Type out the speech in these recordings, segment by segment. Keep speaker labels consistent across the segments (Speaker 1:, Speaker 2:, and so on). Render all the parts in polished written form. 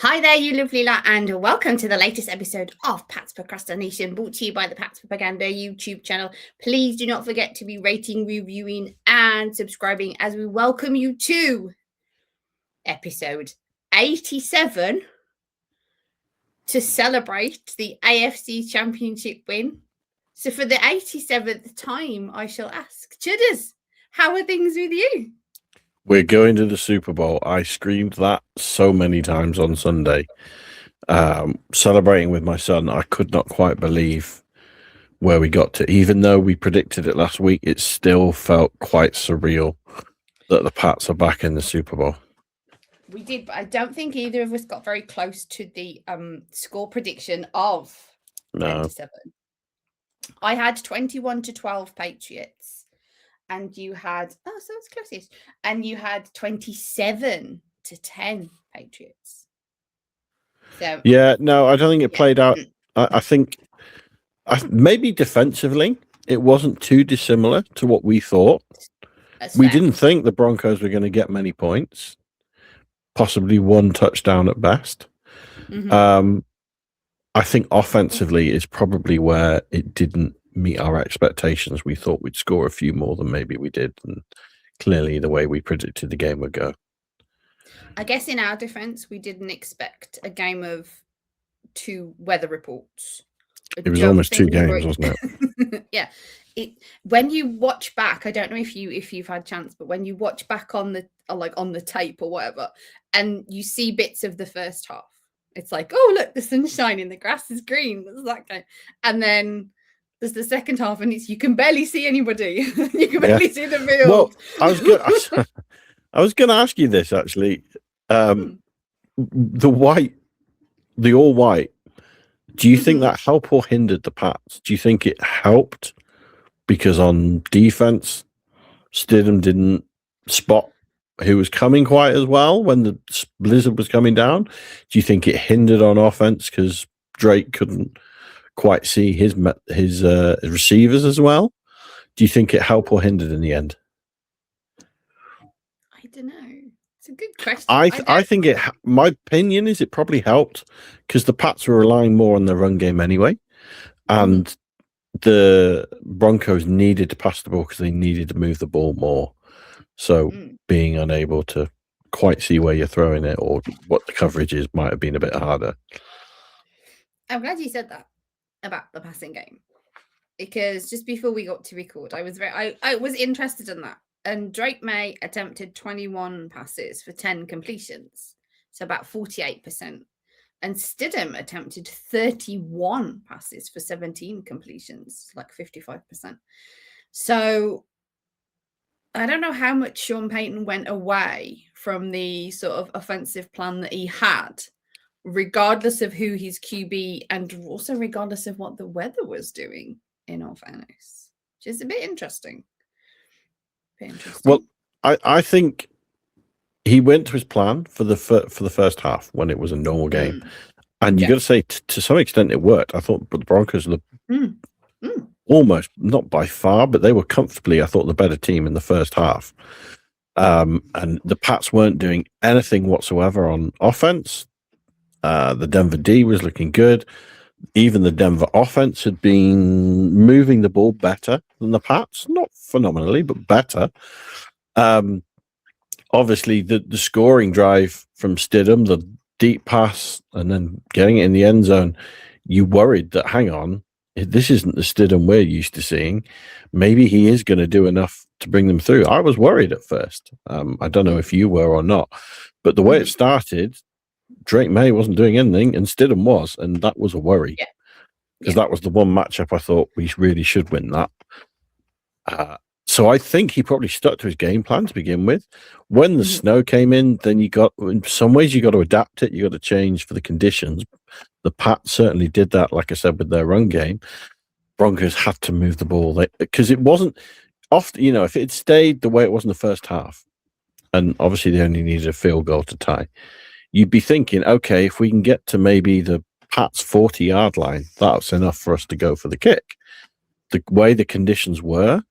Speaker 1: Hi there, you lovely lot, and welcome to the latest episode of Pat's Procrastination, brought to you by the Pat's Propaganda YouTube channel. Please do not forget to be rating, reviewing, and subscribing as we welcome you to episode 87 to celebrate the AFC Championship win. So for the 87th time, I shall ask, Chudders, how are things with you?
Speaker 2: We're going to the Super Bowl. I screamed that so many times on Sunday. Celebrating with my son, I could not quite believe where we got to. Even though we predicted it last week, it still felt quite surreal that the Pats are back in the Super Bowl.
Speaker 1: We did, but I don't think either of us got very close to the score prediction of 87. I had 21-12 Patriots. And you had, so it's closest. And you had 27-10 Patriots. So
Speaker 2: yeah, no, I don't think it played out. I think maybe defensively, it wasn't too dissimilar to what we thought. We didn't think the Broncos were going to get many points, possibly one touchdown at best. I think offensively is probably where it didn't meet our expectations. We thought we'd score a few more than maybe we did, and clearly the way we predicted the game would go.
Speaker 1: I guess in our defense, we didn't expect a game of two weather reports.
Speaker 2: It was almost two games, wasn't
Speaker 1: it? Yeah. When you watch back, I don't know if you've had a chance, but when you watch back on the tape or whatever, and you see bits of the first half, it's like, oh look, the sun's shining, the grass is green. That's that game. And then there's the second half, and you can barely see anybody. You can barely see the field.
Speaker 2: Well, I was going to ask you this actually. The all white. Do you think that helped or hindered the Pats? Do you think it helped because on defense, Stidham didn't spot who was coming quite as well when the blizzard was coming down? Do you think it hindered on offense because Drake couldn't quite see his receivers as well? Do you think it helped or hindered in the end?
Speaker 1: I don't know. It's a good question.
Speaker 2: I think my opinion is it probably helped because the Pats were relying more on their run game anyway, and the Broncos needed to pass the ball because they needed to move the ball more. So being unable to quite see where you're throwing it or what the coverage is might have been a bit harder.
Speaker 1: I'm glad you said that about the passing game, because just before we got to record, I was interested in that. And Drake May attempted 21 passes for 10 completions, so about 48%. And Stidham attempted 31 passes for 17 completions, like 55%. So I don't know how much Sean Payton went away from the sort of offensive plan that he had, regardless of who his QB and also regardless of what the weather was doing, in all fairness, which is a bit interesting.
Speaker 2: Well, I think he went to his plan for the first half when it was a normal game, and you got to say to some extent it worked. I thought the Broncos were almost, not by far, but they were comfortably, I thought, the better team in the first half. And the Pats weren't doing anything whatsoever on offense. The Denver D was looking good. Even the Denver offense had been moving the ball better than the Pats. Not phenomenally, but better. Obviously, the scoring drive from Stidham, the deep pass, and then getting it in the end zone, you worried that, hang on, this isn't the Stidham we're used to seeing. Maybe he is going to do enough to bring them through. I was worried at first. I don't know if you were or not, but the way it started, Drake May wasn't doing anything, and Stidham was, and that was a worry. Because that was the one matchup I thought we really should win that. So I think he probably stuck to his game plan to begin with. When the snow came in, then in some ways you got to adapt it. You got to change for the conditions. The Pats certainly did that, like I said, with their run game. Broncos had to move the ball because it wasn't often, if it had stayed the way it was in the first half, and obviously they only needed a field goal to tie, you'd be thinking, okay, if we can get to maybe the Pats 40-yard line, that's enough for us to go for the kick. The way the conditions were,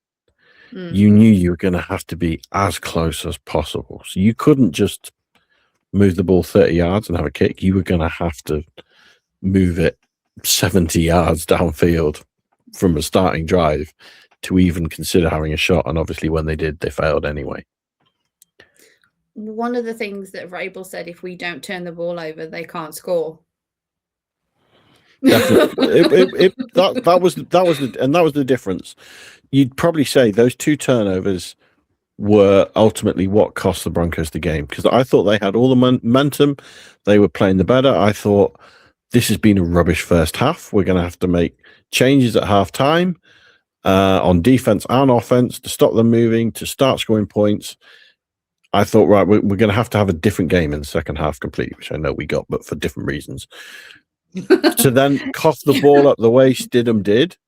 Speaker 2: you knew you were going to have to be as close as possible. So you couldn't just move the ball 30 yards and have a kick, you were going to have to move it 70 yards downfield from a starting drive to even consider having a shot. And obviously when they did, they failed anyway.
Speaker 1: One of the things that Vrabel said, if we don't turn the ball over, they can't score.
Speaker 2: Definitely. That was the difference. You'd probably say those 2 turnovers were ultimately what cost the Broncos the game, because I thought they had all the momentum. They were playing the better. I thought this has been a rubbish first half. We're going to have to make changes at halftime on defense and offense to stop them moving, to start scoring points. I thought, right, we're going to have a different game in the second half completely, which I know we got, but for different reasons. To then cough the ball up the way Stidham did,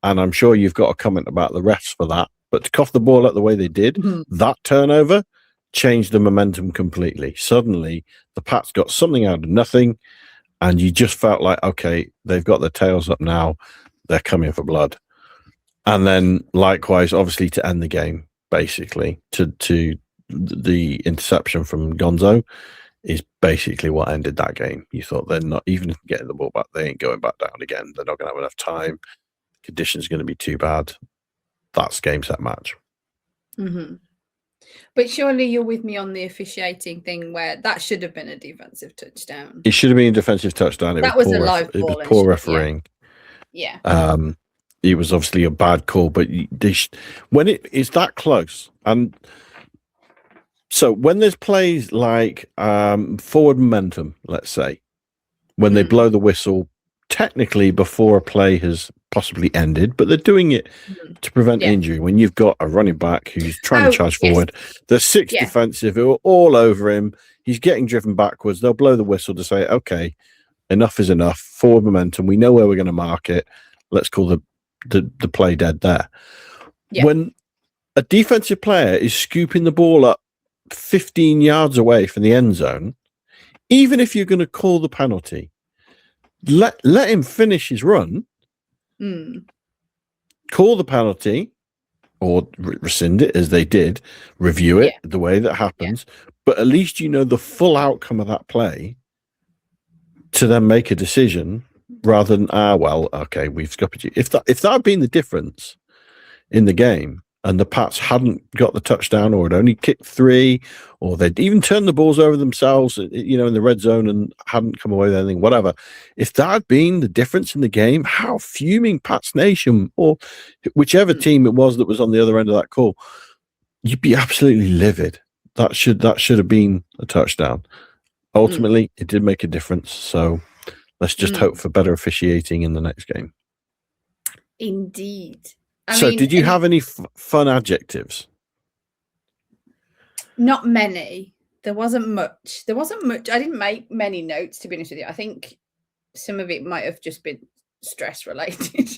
Speaker 2: and I'm sure you've got a comment about the refs for that, but to cough the ball up the way they did, that turnover changed the momentum completely. Suddenly, the Pats got something out of nothing, and you just felt like, okay, they've got their tails up now. They're coming for blood. And then, likewise, obviously, to end the game, basically, to the interception from Gonzo is basically what ended that game. You thought they're not even getting the ball back. They ain't going back down again. They're not going to have enough time. Conditions are going to be too bad. That's game, set, match.
Speaker 1: Mm-hmm. But surely you're with me on the officiating thing where that should have been a defensive touchdown.
Speaker 2: It should have been a defensive touchdown.
Speaker 1: That was a live ball.
Speaker 2: It was poor refereeing.
Speaker 1: Yeah.
Speaker 2: It was obviously a bad call, but when it is that close, and so when there's plays like forward momentum, let's say, when they blow the whistle, technically before a play has possibly ended, but they're doing it to prevent injury. When you've got a running back who's trying to charge forward, there's 6 defensive who are all over him. He's getting driven backwards. They'll blow the whistle to say, okay, enough is enough. Forward momentum. We know where we're going to mark it. Let's call the play dead there. Yeah. When a defensive player is scooping the ball up 15 yards away from the end zone, even if you're going to call the penalty, let him finish his run, call the penalty, or rescind it as they did, review it the way that happens, but at least you know the full outcome of that play to then make a decision rather than, well, okay, we've scuppered you. If that had been the difference in the game, and the Pats hadn't got the touchdown, or had only kicked 3, or they'd even turned the balls over themselves, in the red zone and hadn't come away with anything, whatever. If that had been the difference in the game, how fuming Pats Nation, or whichever team it was that was on the other end of that call, you'd be absolutely livid. That should have been a touchdown. Ultimately, it did make a difference. So let's just hope for better officiating in the next game.
Speaker 1: Indeed.
Speaker 2: Did you have any fun adjectives?
Speaker 1: Not many. There wasn't much. I didn't make many notes, to be honest with you. I think some of it might have just been stress related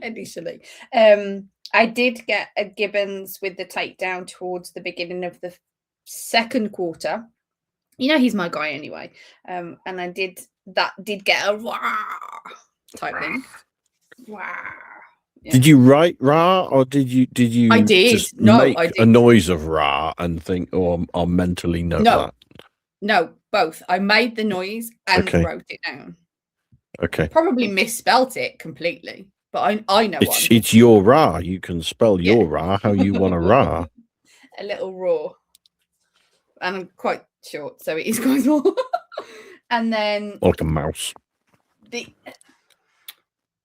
Speaker 1: initially. I did get a Gibbons with the takedown towards the beginning of the second quarter. He's my guy anyway. And I did get a rah type thing. Wow. Yeah. Did
Speaker 2: you write rah, or did you?
Speaker 1: I did.
Speaker 2: Just make a noise of rah and think, or mentally note that?
Speaker 1: No, both. I made the noise and wrote it down.
Speaker 2: Okay.
Speaker 1: Probably misspelt it completely, but I know
Speaker 2: it's your rah. You can spell your rah how you want to rah.
Speaker 1: A little raw, and I'm quite short, so it is quite small. And then
Speaker 2: like a mouse.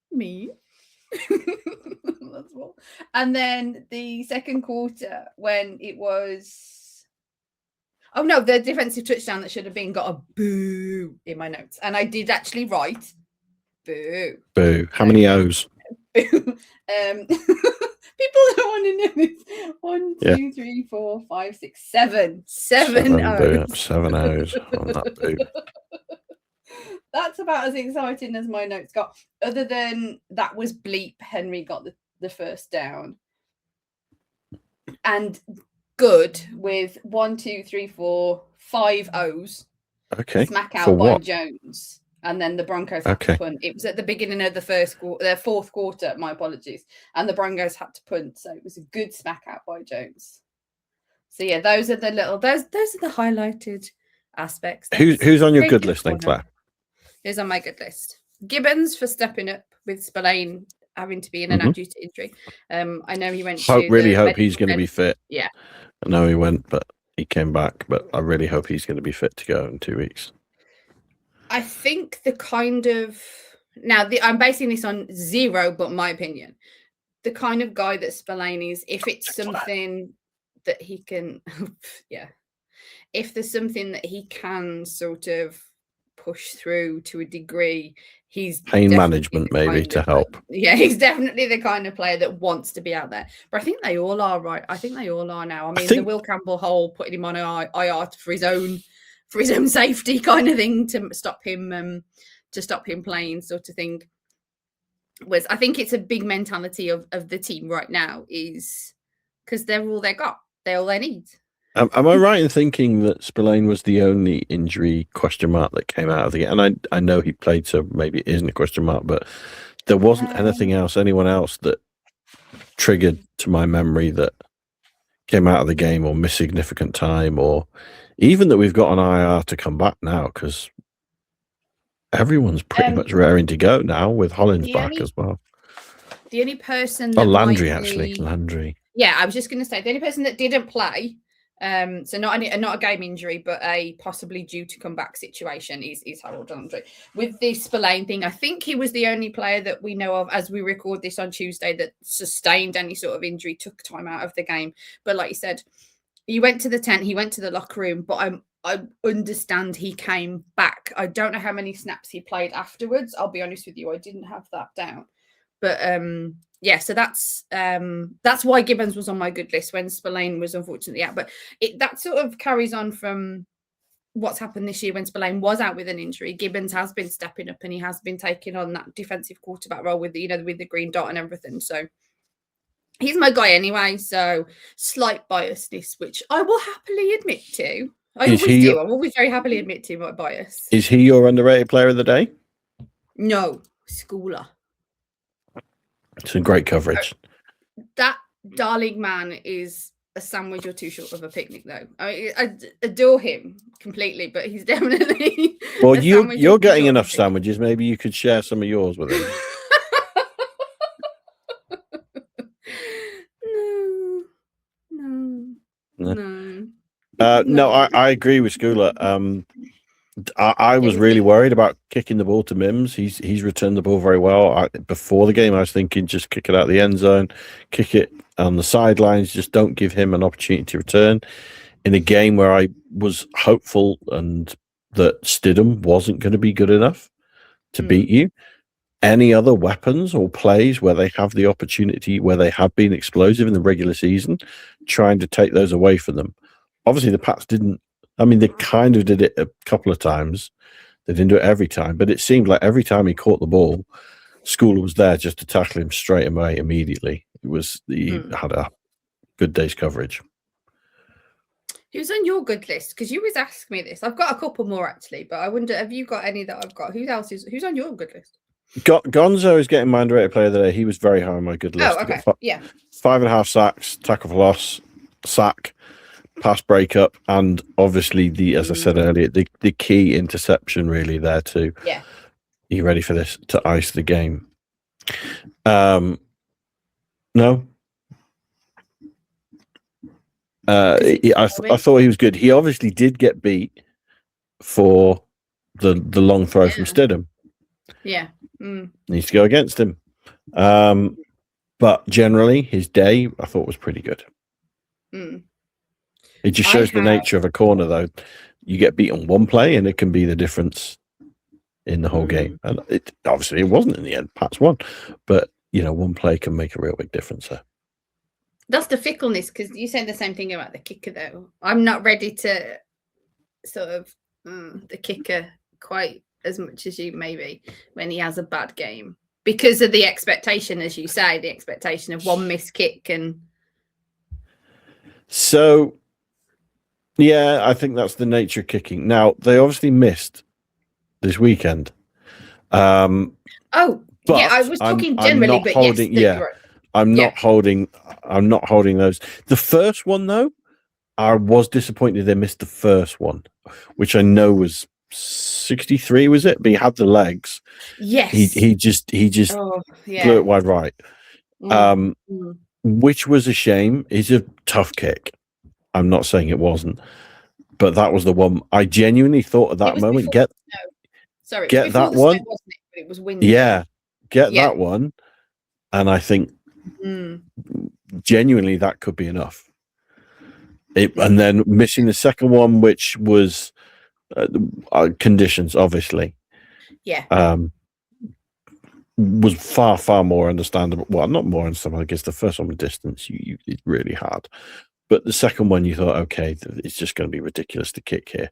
Speaker 1: Me. That's all. And then the second quarter, when it was, the defensive touchdown that should have been got a boo in my notes, and I did actually write boo.
Speaker 2: Boo. How many O's?
Speaker 1: Boo. People don't want to know this. 1, 2, 3, 4, 5, 6, 7. 7 O's.
Speaker 2: 7 O's on that boo.
Speaker 1: That's about as exciting as my notes got. Other than that was bleep. Henry got the first down. And good with 1, 2, 3, 4, 5 O's.
Speaker 2: Okay.
Speaker 1: Smack out by Jones. And then the Broncos had to punt. It was at the beginning of the fourth quarter, my apologies. And the Broncos had to punt. So it was a good smack out by Jones. So those are the highlighted aspects.
Speaker 2: Who's on your good list then, Claire?
Speaker 1: Who's on my good list? Gibbons for stepping up with Spillane having to be in and out due to injury. I know he went
Speaker 2: really hope he's going to be fit.
Speaker 1: Yeah.
Speaker 2: I know he went, but he came back. But I really hope he's going to be fit to go in 2 weeks.
Speaker 1: I think the kind of I'm basing this on zero, but my opinion. The kind of guy that Spillane is, if it's something that he can, if there's something that he can sort of push through to a degree, he's
Speaker 2: pain management maybe to help.
Speaker 1: He's definitely the kind of player that wants to be out there. But I think they all are, right? I think they all are now. I mean, the Will Campbell whole putting him on IR for his own safety kind of thing to stop him playing sort of thing. I think it's a big mentality of the team right now, is because they're all they're all they need.
Speaker 2: Am I right in thinking that Spillane was the only injury question mark that came out of the game? And I know he played, so maybe it isn't a question mark, but there wasn't anyone else that triggered to my memory that came out of the game or missed significant time, or even that we've got an IR to come back now, because everyone's pretty much raring to go now with Hollins back as well.
Speaker 1: The only person that
Speaker 2: Landry.
Speaker 1: Yeah, I was just going to say the only person that didn't play, so not a game injury, but a possibly due to come back situation is Harold Landry. With this Spillane thing, I think he was the only player that we know of as we record this on Tuesday that sustained any sort of injury, took time out of the game. But like you said, he went to the tent, he went to the locker room, but I understand he came back. I don't know how many snaps he played afterwards. I'll be honest with you, I didn't have that down. But so that's why Gibbons was on my good list when Spillane was unfortunately out. But that sort of carries on from what's happened this year when Spillane was out with an injury. Gibbons has been stepping up and he has been taking on that defensive quarterback role with the green dot and everything. So he's my guy anyway. So slight biasness, which I will happily admit to. I always very happily admit to my bias.
Speaker 2: Is he your underrated player of the day?
Speaker 1: No, Schooler.
Speaker 2: It's a great coverage.
Speaker 1: That darling man is a sandwich or two short of a picnic, though. I adore him completely, but he's definitely.
Speaker 2: Well, you're getting enough sandwiches. Maybe you could share some of yours with him. No, I agree with Schooler. I was really worried about kicking the ball to Mims. He's returned the ball very well. Before the game, I was thinking just kick it out of the end zone, kick it on the sidelines. Just don't give him an opportunity to return. In a game where I was hopeful and that Stidham wasn't going to be good enough to beat you, any other weapons or plays where they have the opportunity, where they have been explosive in the regular season, trying to take those away from them. Obviously, the Pats didn't. I mean, they kind of did it a couple of times. They didn't do it every time, but it seemed like every time he caught the ball, Schooler was there just to tackle him straight away immediately. He had a good day's coverage.
Speaker 1: Who's on your good list? Because you always ask me this. I've got a couple more actually, but I wonder, have you got any that I've got? Who's on your good list?
Speaker 2: Gonzo is getting my underrated player of the day. He was very high on my good list.
Speaker 1: Oh, okay.
Speaker 2: 5.5 sacks, tackle for loss, sack, pass breakup, and obviously as I said earlier, the key interception really there too.
Speaker 1: Yeah.
Speaker 2: Are you ready for this to ice the game? No. I thought he was good. He obviously did get beat for the long throw from Stidham.
Speaker 1: Yeah.
Speaker 2: Needs to go against him. But generally, his day I thought was pretty good. It just shows the nature of a corner, though. You get beat on one play, and it can be the difference in the whole game. And it wasn't in the end. Pats won, but one play can make a real big difference there.
Speaker 1: That's the fickleness, because you said the same thing about the kicker, though. I'm not ready to sort of the kicker quite as much as you maybe when he has a bad game, because of the expectation, as you say, the expectation of one missed kick. And
Speaker 2: so, yeah, I think that's the nature of kicking. Now, they obviously missed this weekend. I was talking generally, but yes, I'm not holding those. The first one, though, I was disappointed they missed the first one, which I know was 63, was it? But he had the legs.
Speaker 1: Yes.
Speaker 2: He just
Speaker 1: Oh, yeah.
Speaker 2: blew it wide right.
Speaker 1: Mm.
Speaker 2: Which was a shame. It's a tough kick. I'm not saying it wasn't, but that was the one I genuinely thought at that moment.
Speaker 1: It was
Speaker 2: Get
Speaker 1: before
Speaker 2: that
Speaker 1: the
Speaker 2: one.
Speaker 1: snow, wasn't it? But it was windy.
Speaker 2: Yeah, get that one. And I think genuinely that could be enough. And then missing the second one, which was conditions, obviously.
Speaker 1: Yeah.
Speaker 2: Was far, far more understandable. Well, not more understandable. I guess the first one with distance, it's really hard. But the second one, you thought, okay, it's just going to be ridiculous to kick here.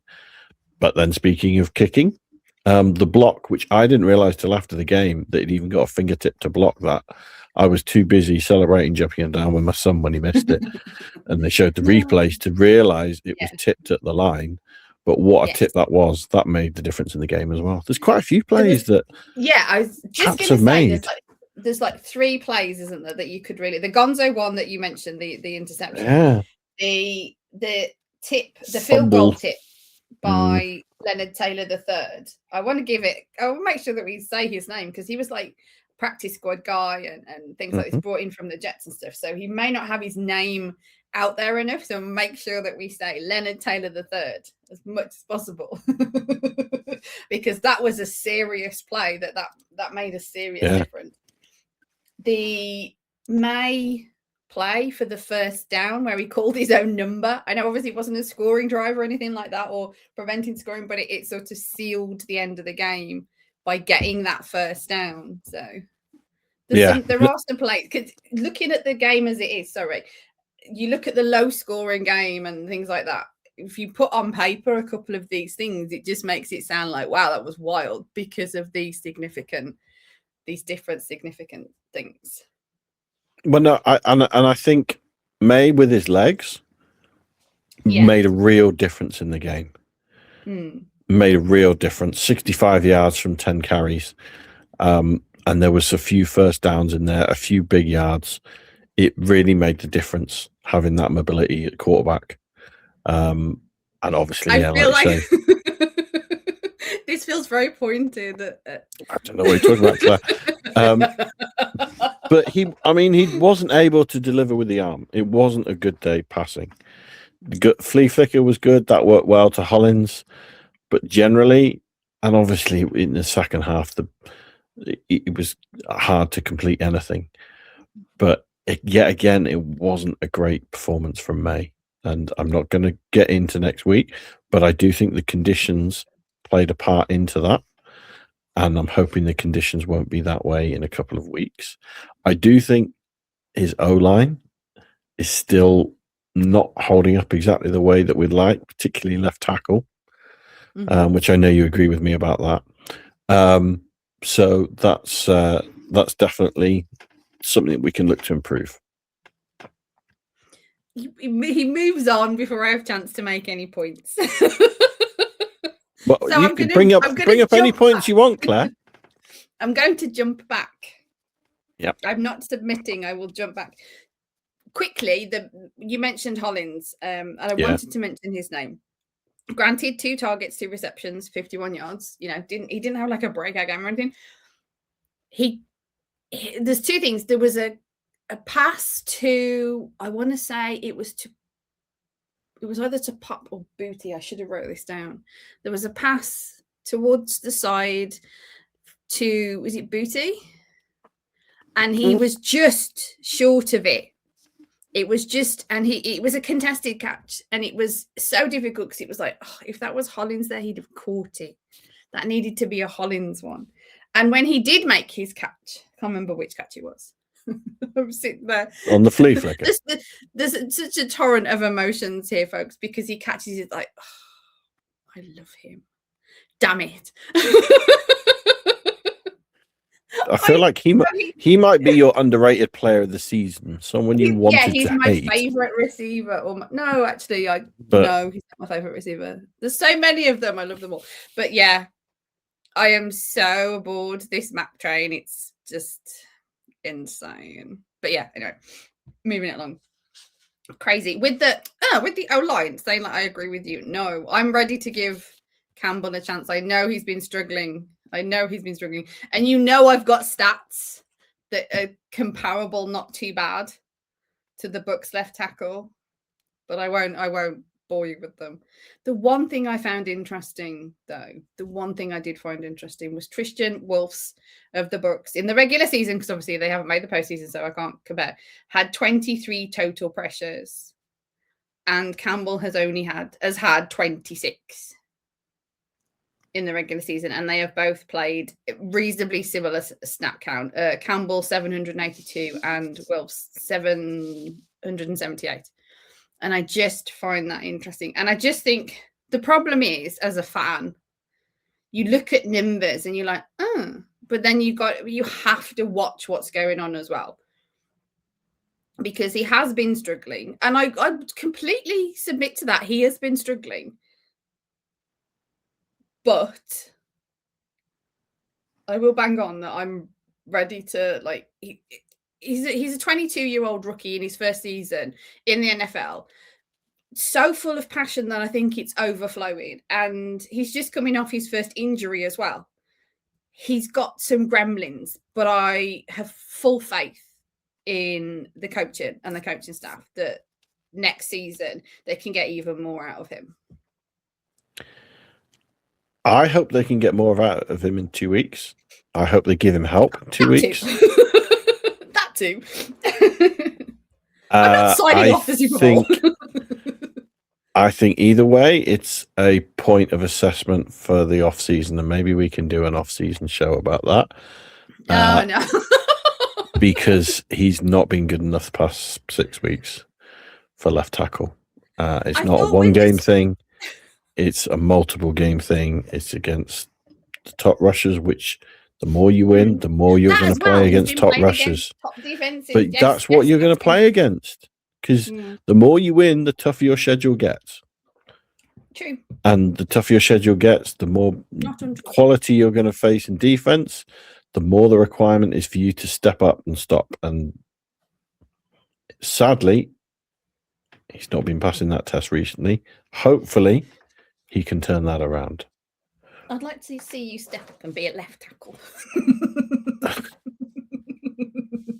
Speaker 2: But then, speaking of kicking, the block, which I didn't realize till after the game that he'd even got a fingertip to block that. I was too busy celebrating, jumping down with my son when he missed it. And they showed the replays to realize it was tipped at the line. But what a tip that was, that made the difference in the game as well. There's quite a few plays that
Speaker 1: I was just going to say there's like 3 plays, isn't there, that you could really, the Gonzo one that you mentioned, the interception, the tip, the field goal tip by Leonard Taylor III. I want to give it, I'll make sure that we say his name because he was like practice squad guy and things like this, brought in from the Jets and stuff. So he may not have his name out there enough. So make sure that we say Leonard Taylor III as much as possible because that was a serious play that made a serious difference. The May play for the first down where he called his own number. I know obviously it wasn't a scoring drive or anything like that or preventing scoring, but it sort of sealed the end of the game by getting that first down. So there are some plays, because looking at the game as it is, you look at the low scoring game and things like that. If you put on paper a couple of these things, it just makes it sound like, wow, that was wild because of these different significant things.
Speaker 2: Well, no, I think May with his legs made a real difference in the game. Made a real difference. 65 yards from 10 carries. And there was a few first downs in there, a few big yards. It really made the difference having that mobility at quarterback. And obviously,
Speaker 1: I feel like this feels very pointed.
Speaker 2: I don't know what you're talking about, Claire. But he wasn't able to deliver with the arm. It wasn't a good day passing. Flea flicker was good. That worked well to Hollins. But generally, and obviously in the second half, it was hard to complete anything. But yet again, it wasn't a great performance from May. And I'm not going to get into next week, but I do think the conditions played a part into that. And I'm hoping the conditions won't be that way in a couple of weeks. I do think his O-line is still not holding up exactly the way that we'd like, particularly left tackle, which I know you agree with me about that. So that's definitely something that we can look to improve.
Speaker 1: He moves on before I have a chance to make any points.
Speaker 2: Well, so you can bring up any points you want, Claire.
Speaker 1: I'm going to jump back.
Speaker 2: Yep.
Speaker 1: I'm not submitting. I will jump back quickly. You mentioned Hollins, and I wanted to mention his name. Granted, 2 targets, 2 receptions, 51 yards. He didn't have like a breakout game or anything. There's 2 things. There was a pass to, I want to say it was either to Pop or Booty. I should have wrote this down. There was a pass towards the side to, was it Booty? And he was just short of it. It was just, and it was a contested catch, and it was so difficult because it was like, if that was Hollins there, he'd have caught it. That needed to be a Hollins one. And when he did make his catch, I can't remember which catch it was. I'm sitting there
Speaker 2: on the flea flicker.
Speaker 1: There's such a torrent of emotions here, folks, because he catches it like, I love him. Damn it.
Speaker 2: I feel like he might be your underrated player of the season. Someone you wanted to hate.
Speaker 1: Yeah, he's my favorite receiver. No, actually, no, he's not my favorite receiver. There's so many of them. I love them all. But yeah, I am so aboard this map train. It's just insane. But yeah, anyway, moving it along. Crazy with the O-line saying like I agree with you. No, I'm ready to give Campbell a chance. I know he's been struggling. And I've got stats that are comparable, not too bad, to the Bucks left tackle, but I won't bore you with them. The one thing I found interesting, though, was Tristan Wirfs of the Bucks in the regular season, because obviously they haven't made the postseason, so I can't compare. Had 23 total pressures, and Campbell has had 26 in the regular season, and they have both played reasonably similar snap count. Campbell 782 and Wirfs 778. And I just find that interesting. And I just think the problem is, as a fan, you look at numbers and you're like, oh, but then you have to watch what's going on as well. Because he has been struggling. And I completely submit to that. He has been struggling. But I will bang on that I'm ready to, like, he's a 22-year-old rookie in his first season in the NFL. So full of passion that I think it's overflowing. And he's just coming off his first injury as well. He's got some gremlins, but I have full faith in the coaching and the coaching staff that next season they can get even more out of him.
Speaker 2: I hope they can get more out of him in 2 weeks. I hope they give him help in 2 weeks.
Speaker 1: That too. I'm not signing off the Super Bowl.
Speaker 2: I think either way, it's a point of assessment for the off season, and maybe we can do an off season show about that.
Speaker 1: No.
Speaker 2: Because he's not been good enough the past 6 weeks for left tackle. It's not a one-game thing. It's a multiple game thing. It's against the top rushers, which the more you win, the more you're going to play against top rushers. But that's what you're going to play against, because the more you win, the tougher your schedule gets.
Speaker 1: True.
Speaker 2: And the tougher your schedule gets, the more quality you're going to face in defense, the more the requirement is for you to step up and stop. And sadly, he's not been passing that test recently. Hopefully, he can turn that around.
Speaker 1: I'd like to see you step up and be a left tackle.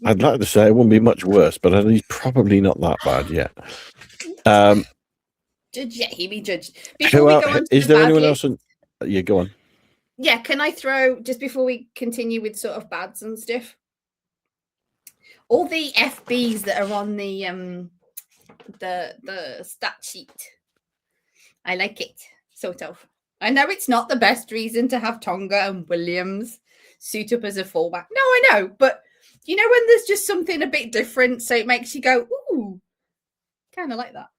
Speaker 2: I'd like to say it wouldn't be much worse, but he's probably not that bad yet.
Speaker 1: He'd be judged.
Speaker 2: Is there anyone else? Yeah, go on.
Speaker 1: Yeah, can I throw, just before we continue with sort of bads and stuff, all the FBs that are on the stat sheet. I like it, sort of. I know it's not the best reason to have Tonga and Williams suit up as a fullback. No, I know, but you know when there's just something a bit different, so it makes you go, ooh, kind of like that,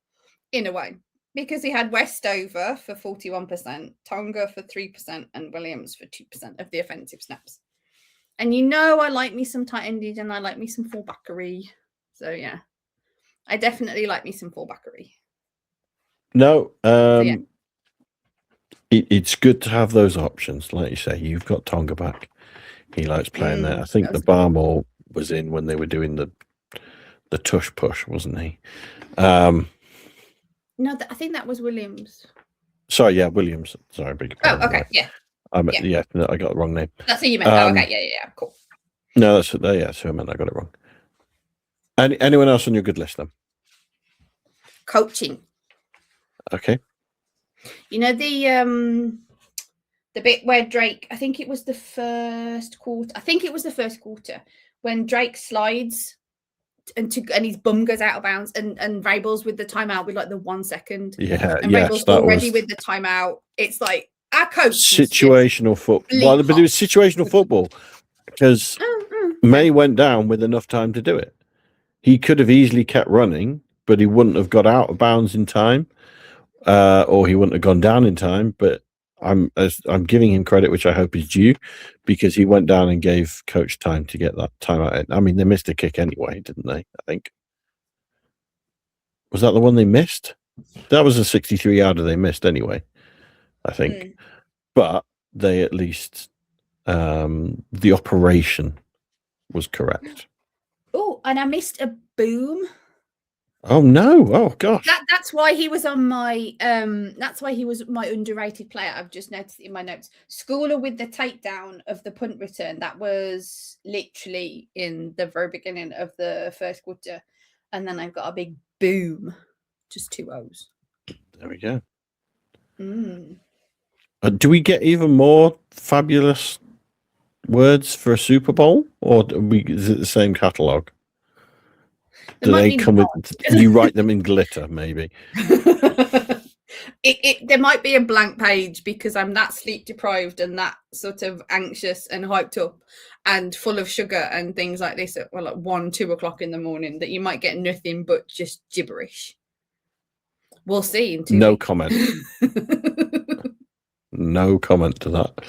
Speaker 1: in a way. Because he had Westover for 41%, Tonga for 3%, and Williams for 2% of the offensive snaps. And I like me some tight ended and I like me some fullbackery. So yeah, I definitely like me some fullbackery.
Speaker 2: No, it's good to have those options. Like you say, you've got Tonga back. He likes playing there. I think the Barmore was in when they were doing the tush push, wasn't he?
Speaker 1: No, I think that was Williams.
Speaker 2: Sorry, yeah, Williams. Sorry, big.
Speaker 1: Oh, okay, yeah.
Speaker 2: No, I got the wrong name.
Speaker 1: That's who you meant. Okay, yeah, cool.
Speaker 2: No, that's who I meant. I got it wrong. Anyone else on your good list then?
Speaker 1: Coaching.
Speaker 2: Okay.
Speaker 1: You know the bit where Drake, I think it was the first quarter when Drake slides and his bum goes out of bounds and Vrabel's with the timeout with like the 1 second.
Speaker 2: Yeah,
Speaker 1: and Vrabel's already with the timeout. It's like our coach.
Speaker 2: Situational football. Well, but it was situational football because May went down with enough time to do it. He could have easily kept running, but he wouldn't have got out of bounds in time, or he wouldn't have gone down in time. But I'm giving him credit, which I hope is due, because he went down and gave coach time to get that time out. I mean, they missed a kick anyway, didn't they? I think. Was that the one they missed? That was a 63-yarder they missed anyway, I think. But they at least, the operation was correct.
Speaker 1: Oh, and I missed a boom
Speaker 2: Oh no! Oh gosh!
Speaker 1: That's why he was on my that's why he was my underrated player. I've just noticed in my notes. Schooler with the takedown of the punt return. That was literally in the very beginning of the first quarter. And then I've got a big boom. Just 2 O's.
Speaker 2: There we go.
Speaker 1: Mm.
Speaker 2: Do we get even more fabulous words for a Super Bowl, or is it the same catalogue? Do they come with? You write them in glitter, maybe.
Speaker 1: There might be a blank page because I'm that sleep deprived and that sort of anxious and hyped up and full of sugar and things like this at like 1-2 o'clock in the morning that you might get nothing but just gibberish. We'll see in 2
Speaker 2: No
Speaker 1: weeks.
Speaker 2: comment. No comment to that.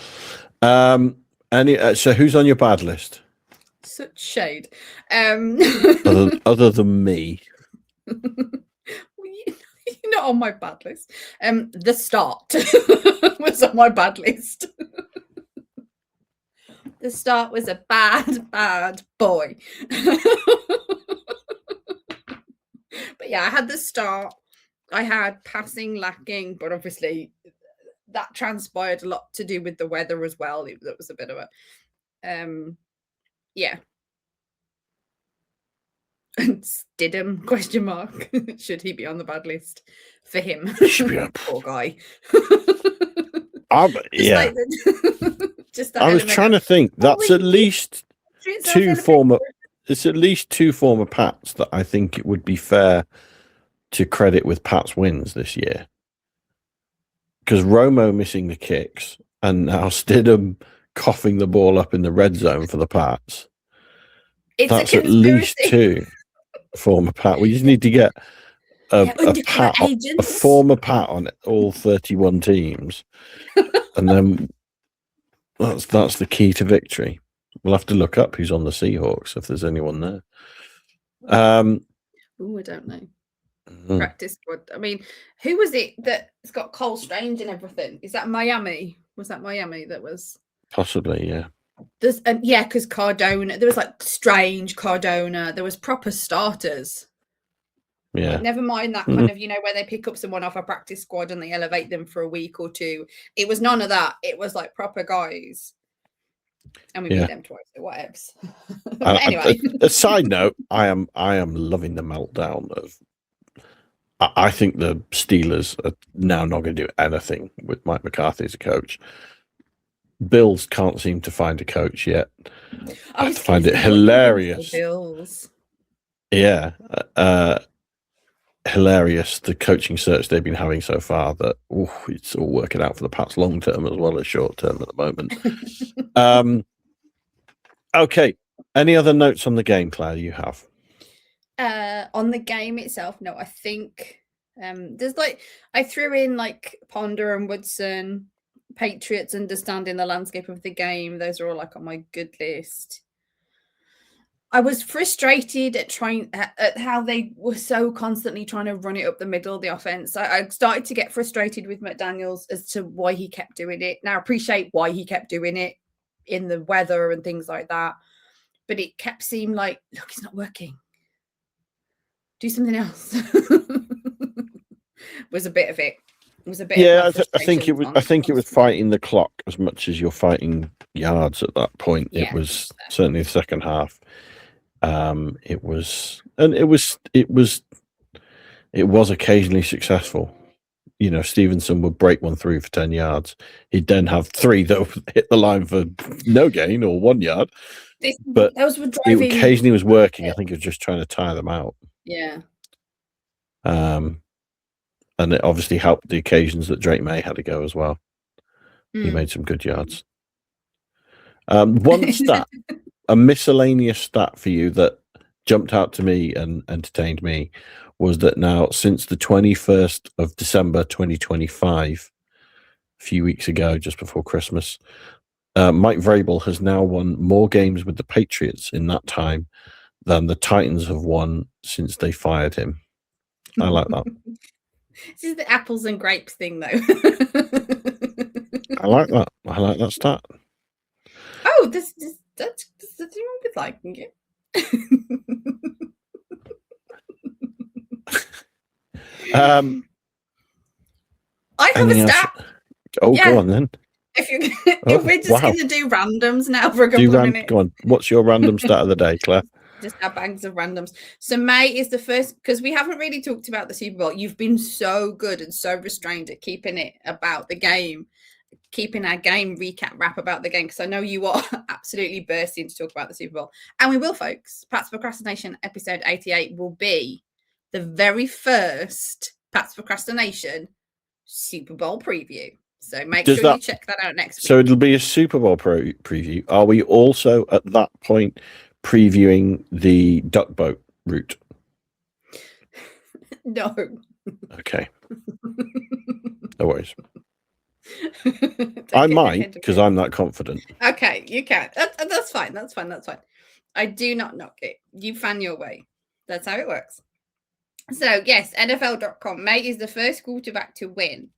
Speaker 2: So who's on your bad list?
Speaker 1: Such shade.
Speaker 2: Other than me.
Speaker 1: You're not on my bad list. The start was on my bad list. The start was a bad boy. But yeah, I had the start. I had passing lacking, but obviously that transpired a lot to do with the weather as well. That was a bit of a yeah. Stidham, question mark. Should he be on the bad list for him? Poor guy.
Speaker 2: Yeah.
Speaker 1: Just
Speaker 2: I was trying to think. That's at least two former. It's at least two former Pats that I think it would be fair to credit with Pats wins this year. Because Romo missing the kicks and now Stidham coughing the ball up in the red zone for the Pats. That's at least two former Pat. We just need to get a former Pat on all 31 teams, and then that's the key to victory. We'll have to look up who's on the Seahawks if there's anyone there.
Speaker 1: I don't know. Practice squad. I mean, who was it that's got Cole Strange and everything? Is that Miami? Was that Miami that was?
Speaker 2: Possibly, yeah.
Speaker 1: There's because Cardona. There was like Strange, Cardona. There was proper starters.
Speaker 2: Yeah.
Speaker 1: Like, never mind that kind of, where they pick up someone off a practice squad and they elevate them for a week or two. It was none of that. It was like proper guys. And we beat them twice, so whatevs. Anyway.
Speaker 2: A side note, I am loving the meltdown of I think the Steelers are now not going to do anything with Mike McCarthy as a coach. Bills can't seem to find a coach yet. I find it hilarious.
Speaker 1: Bills.
Speaker 2: Yeah. Hilarious, the coaching search they've been having so far, that it's all working out for the Pats long term as well as short term at the moment. Okay. Any other notes on the game, Claire, you have?
Speaker 1: On the game itself, no, I think there's I threw in Ponder and Woodson, Patriots understanding the landscape of the game. Those are all on my good list. I was frustrated at how they were so constantly trying to run it up the middle of the offense. I started to get frustrated with McDaniels as to why he kept doing it. Now I appreciate why he kept doing it in the weather and things like that, but it kept seeming like, look, it's not working. Do something else. Was a bit of it. It was a bit.
Speaker 2: Yeah, I think it was fighting the clock as much as you're fighting yards at that point. Yeah, it was certainly the second half. It was occasionally successul. Stevenson would break one through for 10 yards. He'd then have three that would hit the line for no gain or 1 yard. But those were driving. It occasionally was working. I think it was just trying to tire them out.
Speaker 1: Yeah.
Speaker 2: And it obviously helped the occasions that Drake May had to go as well. He made some good yards. One stat, a miscellaneous stat for you that jumped out to me and entertained me, was that now since the 21st of December 2025, a few weeks ago, just before Christmas, Mike Vrabel has now won more games with the Patriots in that time than the Titans have won since they fired him. I like that.
Speaker 1: This is the apples and grapes thing, though.
Speaker 2: I like that. I like that stat.
Speaker 1: Oh, that's the thing with liking it. I have a
Speaker 2: anything else?
Speaker 1: stat.
Speaker 2: Oh,
Speaker 1: Yeah.
Speaker 2: Go on then.
Speaker 1: If we're just going to do randoms now for a
Speaker 2: Do
Speaker 1: couple of minutes.
Speaker 2: Go on. What's your random stat of the day, Claire?
Speaker 1: Just our bags of randoms. So May is the first, because we haven't really talked about the Super Bowl. You've been so good and so restrained at keeping it about the game, keeping our game wrap about the game, because I know you are absolutely bursting to talk about the Super Bowl. And we will, folks. Pat's Procrastination episode 88 will be the very first Pat's Procrastination Super Bowl preview. So make sure you check that out next week.
Speaker 2: So it'll be a Super Bowl preview. Are we also at that point previewing the duck boat route?
Speaker 1: No.
Speaker 2: Okay. No worries. I might, because I'm that confident.
Speaker 1: Okay, you can. That's fine. That's fine. I do not knock it. You fan your way. That's how it works. So, yes, NFL.com. May is the first quarterback to win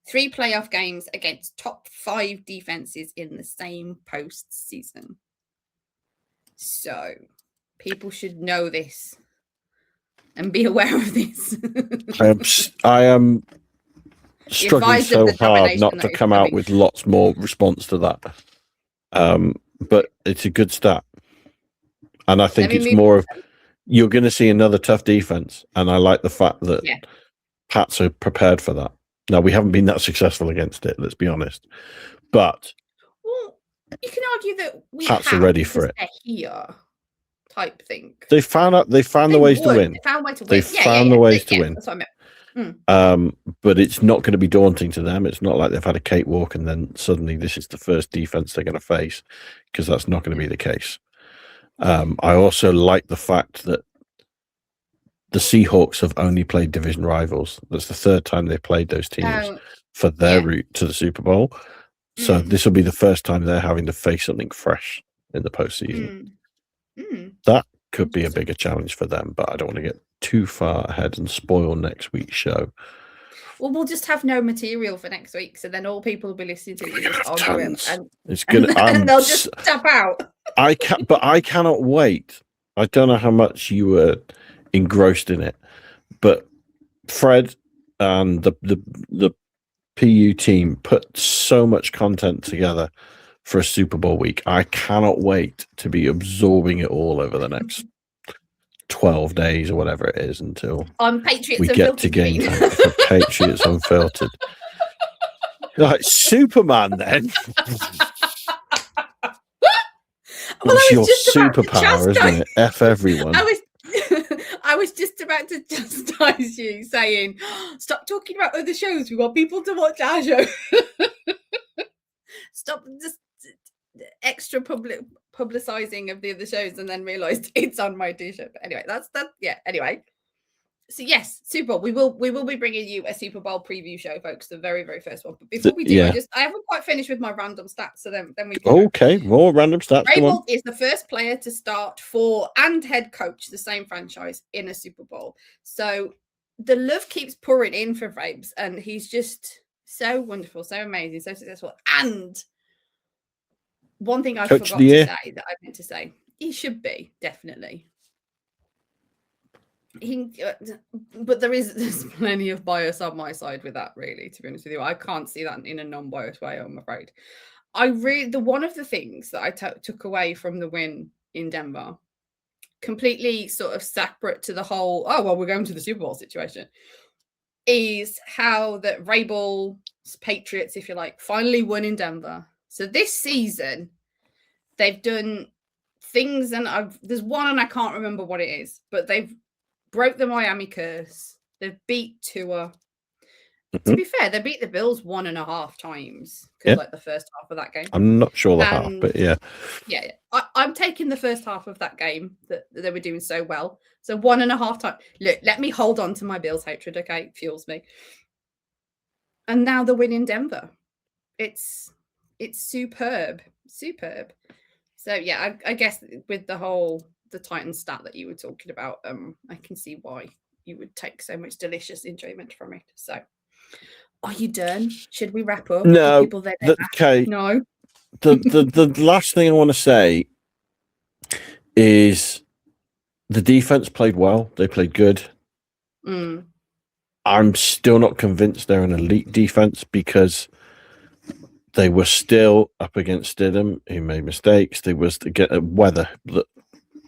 Speaker 1: 3 playoff games against top 5 defenses in the same postseason. So, people should know this and be aware of this.
Speaker 2: I am struggling so hard not to come out with lots more response to that. But it's a good stat. And I think it's more of, you're going to see another tough defense. And I like the fact that Pats are prepared for that. Now, we haven't been that successful against it, let's be honest. But
Speaker 1: you can argue that
Speaker 2: Pats are ready for it.
Speaker 1: Here type thing.
Speaker 2: They found the ways to win. They found the ways to win.
Speaker 1: That's what I meant.
Speaker 2: But it's not going to be daunting to them. It's not like they've had a cakewalk and then suddenly this is the first defense they're going to face, because that's not going to be the case. I also like the fact that the Seahawks have only played division rivals. That's the 3rd time they've played those teams for their route to the Super Bowl. So this will be the first time they're having to face something fresh in the postseason. That could be a bigger challenge for them, but I don't want to get too far ahead and spoil next week's show.
Speaker 1: Well, we'll just have no material for next week, so then all people will be listening to you just arguing, and
Speaker 2: it's gonna,
Speaker 1: and they'll just tap out.
Speaker 2: I cannot wait. I don't know how much you were engrossed in it, but Fred and the PU team put so much content together for a Super Bowl week. I cannot wait to be absorbing it all over the next 12 days or whatever it is until
Speaker 1: Patriots
Speaker 2: we get to game time for Patriots Unfiltered. Like Superman, then. It's your superpower, isn't it? F everyone.
Speaker 1: I was just about to chastise you, saying, "Stop talking about other shows. We want people to watch our show. Stop just extra publicizing of the other shows," and then realized it's on my t-shirt. But anyway, that's that. Yeah. Anyway, so yes, Super Bowl. We will be bringing you a Super Bowl preview show, folks. The very, very first one. But before we do, I haven't quite finished with my random stats. So then we can
Speaker 2: okay, more random stats.
Speaker 1: Vrabel is the first player to start for and head coach the same franchise in a Super Bowl. So the love keeps pouring in for Vrabes, and he's just so wonderful, so amazing, so successful. And one thing I forgot to say that I meant to say, he should be definitely. But there's plenty of bias on my side with that, really, to be honest with you. I can't see that in a non-biased way, I'm afraid. One of the things that I took away from the win in Denver, completely sort of separate to the whole, we're going to the Super Bowl situation, is how that Vrabel's Patriots, if you like, finally won in Denver. So this season, they've done things, and there's one, and I can't remember what it is, but they've broke the Miami curse. They've beat Tua. To be fair, they beat the Bills 1.5 times because like the first half of that game.
Speaker 2: I'm not sure the half, but yeah.
Speaker 1: I'm taking the first half of that game that they were doing so well. So 1.5 times. Look, let me hold on to my Bills hatred. Okay, it fuels me. And now the win in Denver. It's superb. So yeah, I guess with the Titans stat that you were talking about, I can see why you would take so much delicious enjoyment from it. So, are you done? Should we wrap up?
Speaker 2: No.
Speaker 1: Okay. No.
Speaker 2: The last thing I want to say is the defense played well. They played good. I'm still not convinced they're an elite defense because they were still up against Stidham, who made mistakes. There was the weather that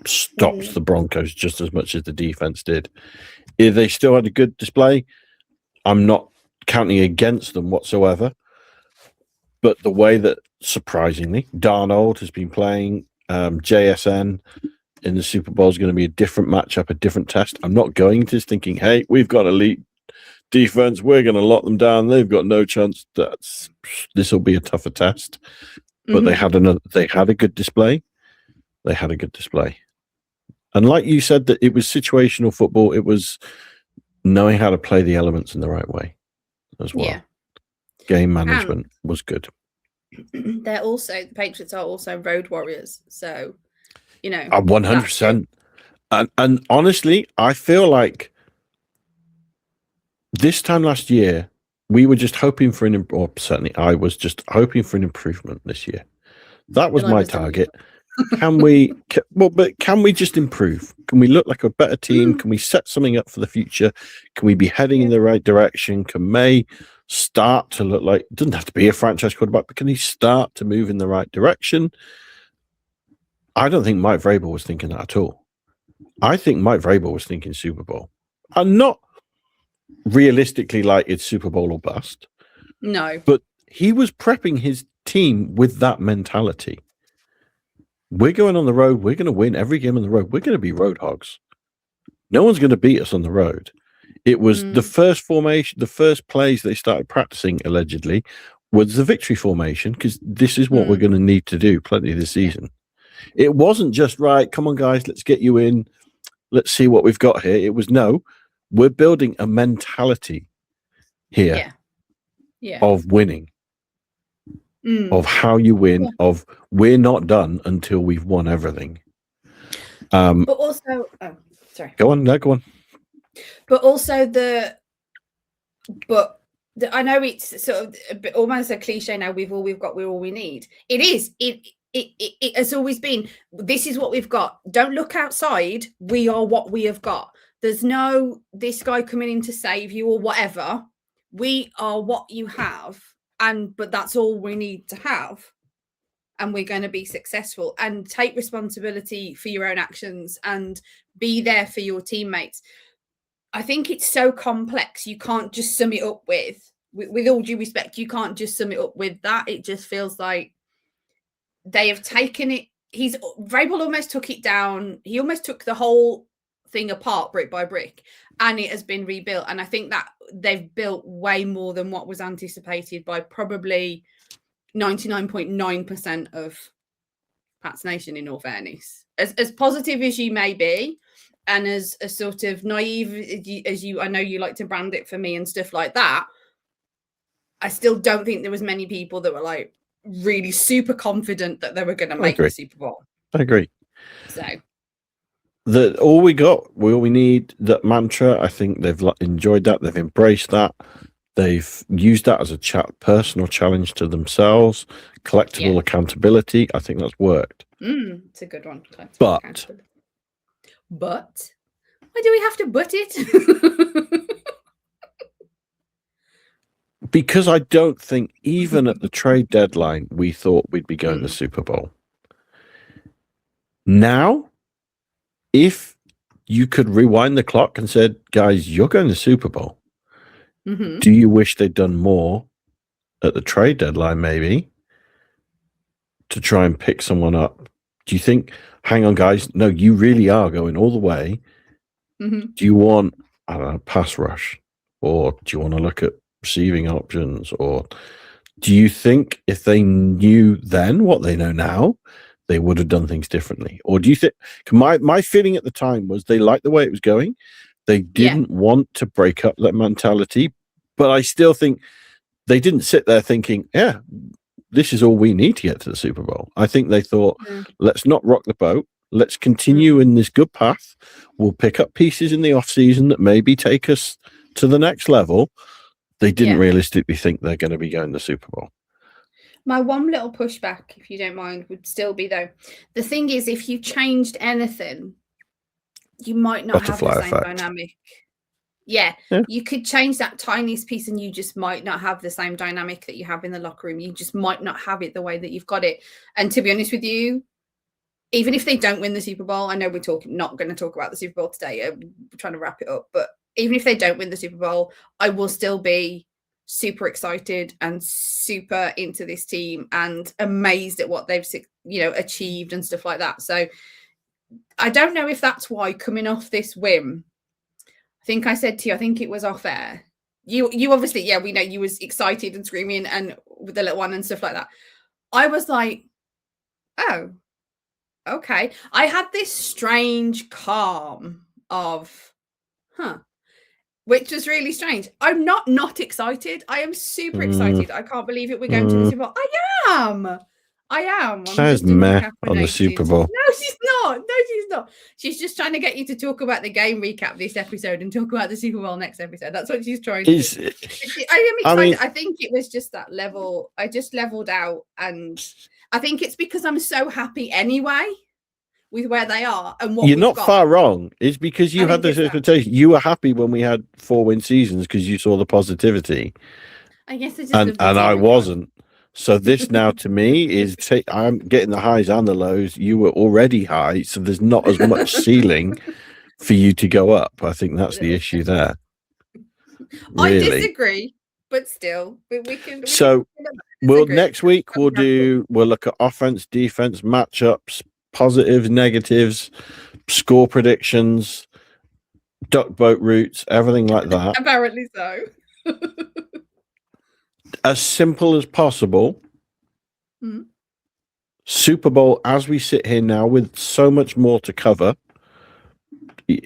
Speaker 2: stopped the Broncos just as much as the defense did. If they still had a good display, I'm not counting against them whatsoever. But the way that, surprisingly, Darnold has been playing, JSN in the Super Bowl is going to be a different matchup, a different test. I'm not going to thinking, hey, we've got elite defense, we're going to lock them down. They've got no chance. This will be a tougher test. But they had a good display. They had a good display. And like you said, that it was situational football. It was knowing how to play the elements in the right way as well.
Speaker 1: Yeah.
Speaker 2: Game management was good.
Speaker 1: The Patriots are also road warriors. So,
Speaker 2: 100%. And honestly, I feel like this time last year, we were just hoping for or certainly I was just hoping for an improvement this year. That was my target. Can we just improve? Can we look like a better team? Can we set something up for the future? Can we be heading in the right direction? Can May start to look like, it doesn't have to be a franchise quarterback, but can he start to move in the right direction? I don't think Mike Vrabel was thinking that at all. I think Mike Vrabel was thinking Super Bowl. And not realistically like it's Super Bowl or bust.
Speaker 1: No.
Speaker 2: But he was prepping his team with that mentality. We're going on the road. We're going to win every game on the road. We're going to be road hogs. No one's going to beat us on the road. It was the first formation, the first plays they started practicing, allegedly, was the victory formation, because this is what we're going to need to do plenty this season. It wasn't just, right, come on, guys, let's get you in. Let's see what we've got here. It was, no, we're building a mentality here of winning, of how you win, of we're not done until we've won everything.
Speaker 1: But also, sorry.
Speaker 2: Go on.
Speaker 1: But also I know it's sort of a bit, almost a cliche now. We're all we need. It is. It has always been. This is what we've got. Don't look outside. We are what we have got. There's no this guy coming in to save you or whatever. We are what you have, but that's all we need to have, and we're going to be successful. And take responsibility for your own actions and be there for your teammates. I think it's so complex. You can't just sum it up with all due respect, you can't just sum it up with that. It just feels like they have taken it. Vrabel almost took it down. He almost took the whole thing apart brick by brick, and it has been rebuilt. And I think that they've built way more than what was anticipated by probably 99.9% of Pat's Nation, in all fairness. As positive as you may be, and as a sort of naive as you, I know you like to brand it for me and stuff like that, I still don't think there was many people that were like really super confident that they were going to make the Super Bowl.
Speaker 2: I agree.
Speaker 1: So
Speaker 2: all we need, that mantra. I think they've enjoyed that. They've embraced that. They've used that as a personal challenge to themselves, collectible accountability. I think that's worked.
Speaker 1: It's a good one.
Speaker 2: But
Speaker 1: why do we have to but it?
Speaker 2: Because I don't think even at the trade deadline we thought we'd be going to the Super Bowl. Now, if you could rewind the clock and said, guys, you're going to the Super Bowl, do you wish they'd done more at the trade deadline, maybe, to try and pick someone up? Do you think, hang on, guys, no, you really are going all the way. Do you want, I don't know, pass rush? Or do you want to look at receiving options? Or do you think if they knew then what they know now, they would have done things differently? Or do you think, my feeling at the time was they liked the way it was going. They didn't want to break up that mentality, but I still think they didn't sit there thinking, this is all we need to get to the Super Bowl. I think they thought, let's not rock the boat. Let's continue in this good path. We'll pick up pieces in the off season that maybe take us to the next level. They didn't realistically think they're going to be going to the Super Bowl.
Speaker 1: My one little pushback, if you don't mind, would still be, though, the thing is, if you changed anything, you might not have the same dynamic. Yeah, you could change that tiniest piece and you just might not have the same dynamic that you have in the locker room. You just might not have it the way that you've got it. And to be honest with you, even if they don't win the Super Bowl, I know we're not going to talk about the Super Bowl today. We're trying to wrap it up. But even if they don't win the Super Bowl, I will still be super excited and super into this team and amazed at what they've, achieved and stuff like that. So I don't know if that's why, coming off this whim, I think I said to you, I think it was off air. You obviously, we know you was excited and screaming and with the little one and stuff like that. I was like, oh, okay. I had this strange calm of, which was really strange. I'm not excited. I am super excited. I can't believe it. We're going to the Super Bowl. I am.
Speaker 2: Sounds meh on the Super Bowl.
Speaker 1: No, she's not. No, she's not. She's just trying to get you to talk about the game recap this episode and talk about the Super Bowl next episode. That's what she's trying to do. I am excited. I think it was just that level. I just leveled out. And I think it's because I'm so happy anyway with where they are and what
Speaker 2: you're not far wrong. It's because you had this expectation. You were happy when we had 4-win seasons because you saw the positivity.
Speaker 1: I guess it's
Speaker 2: just and I wasn't. So this now to me is I'm getting the highs and the lows. You were already high, so there's not as much ceiling for you to go up. I think that's the issue there.
Speaker 1: Really. I disagree, but still, we can.
Speaker 2: Next week we'll look at offense, defense, matchups, positives, negatives, score predictions, duck boat routes, everything like that.
Speaker 1: Apparently so.
Speaker 2: As simple as possible. Super Bowl, as we sit here now, with so much more to cover.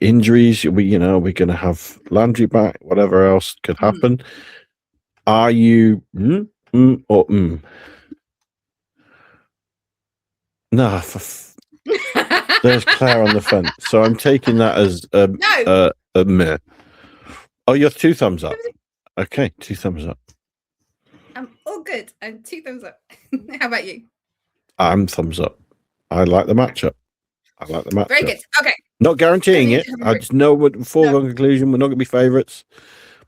Speaker 2: Injuries, we're going to have Landry back, whatever else could happen. Are you or No, there's Claire on the fence. So I'm taking that as a meh. Oh, you're 2 thumbs up. Okay, 2 thumbs up.
Speaker 1: I'm all good. I'm 2 thumbs up. How about you?
Speaker 2: I'm thumbs up. I like the matchup.
Speaker 1: Very good. Okay.
Speaker 2: Not guaranteeing it. I just know with foregone conclusion we're not going to be favourites,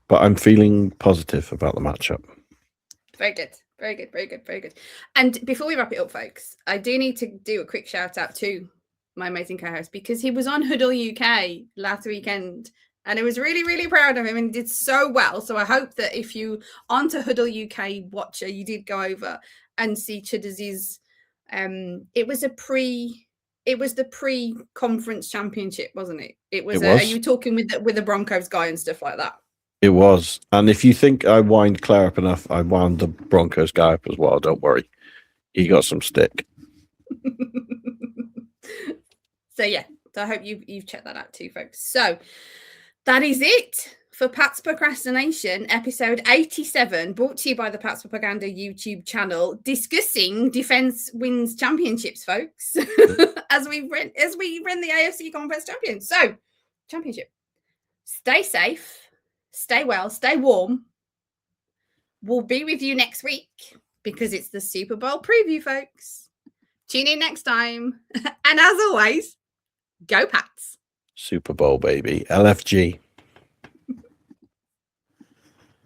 Speaker 2: but I'm feeling positive about the matchup.
Speaker 1: Very good. Very good. Very good. Very good. And before we wrap it up, folks, I do need to do a quick shout out to my amazing co-host because he was on Huddle UK last weekend. And I was really, really proud of him and did so well. So I hope that if you aren't a Huddle UK watcher, you did go over and see Chudders'. It was the pre-conference championship, wasn't it? It was. Are you talking with the Broncos guy and stuff like that?
Speaker 2: It was. And if you think I wind Claire up enough, I wound the Broncos guy up as well. Don't worry. He got some stick.
Speaker 1: So I hope you've checked that out too, folks. So that is it for Pat's Procrastination, episode 87, brought to you by the Pat's Propaganda YouTube channel, discussing defense wins championships, folks, as we run the AFC Conference Championship. Stay safe, stay well, stay warm. We'll be with you next week because it's the Super Bowl preview, folks. Tune in next time. And as always, go Pats.
Speaker 2: Super Bowl, baby. LFG.